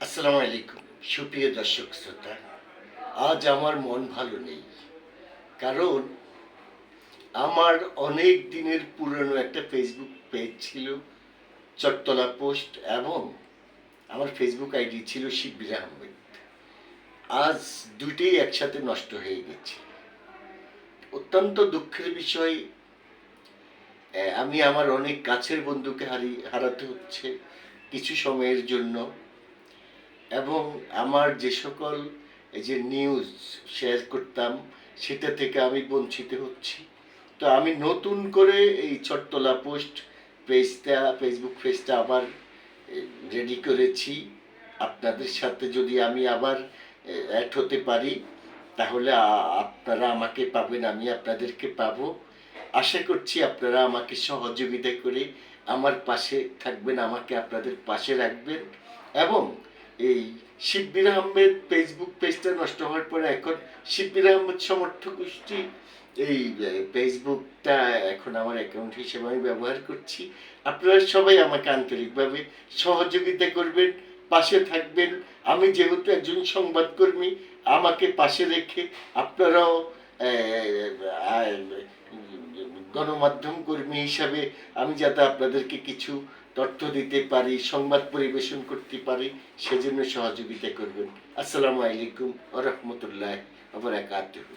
আসসালামু আলাইকুম সুপ্রিয় দর্শক শ্রোতা। আজ আমার মন ভালো নেই, কারণ আমার অনেক দিনের পুরনো একটা ফেসবুক পেজ ছিল চট্টলা পোস্ট, এবং আমার ফেসবুক আইডি ছিল শিব্বির আহমেদ। আজ দুইটাই একসাথে নষ্ট হয়ে গেছে। অত্যন্ত দুঃখের বিষয়, আমি আমার অনেক কাছের বন্ধুকে হারাতে হচ্ছে কিছু সময়ের জন্য, এবং আমার যে সকল এই যে নিউজ শেয়ার করতাম সেটা থেকে আমি বঞ্চিত হচ্ছি। তো আমি নতুন করে এই চট্টলা পোস্ট ফেসবুক পেজটা আবার রেডি করেছি। আপনাদের সাথে যদি আমি আবার অ্যাড হতে পারি, তাহলে আপনারা আমাকে পাবেন, আমি আপনাদেরকে পাবো। আশা করছি আপনারা আমাকে সহযোগিতা করে আমার পাশে থাকবেন, আমাকে আপনাদের পাশে রাখবেন। এবং এই শিব্বির আহমেদ ফেসবুক পেজটা নষ্ট হওয়ার পরে এখন শিব্বির আহমেদ সমর্থক গোষ্ঠী এই ফেসবুকটা এখন আমার অ্যাকাউন্ট হিসেবে আমি ব্যবহার করছি। আপনারা সবাই আমাকে আন্তরিকভাবে সহযোগিতা করবেন, পাশে থাকবেন। আমি যেহেতু একজন সংবাদকর্মী, আমাকে পাশে রেখে আপনারাও গণমাধ্যম কর্মী হিসাবে আমি যাতে আপনাদেরকে কিছু তথ্য দিতে পারি, সংবাদ পরিবেশন করতে পারি, সেজন্য সহযোগিতা করবেন। আসসালামু আলাইকুম ওয়া রাহমাতুল্লাহি ওয়া বারাকাতুহু।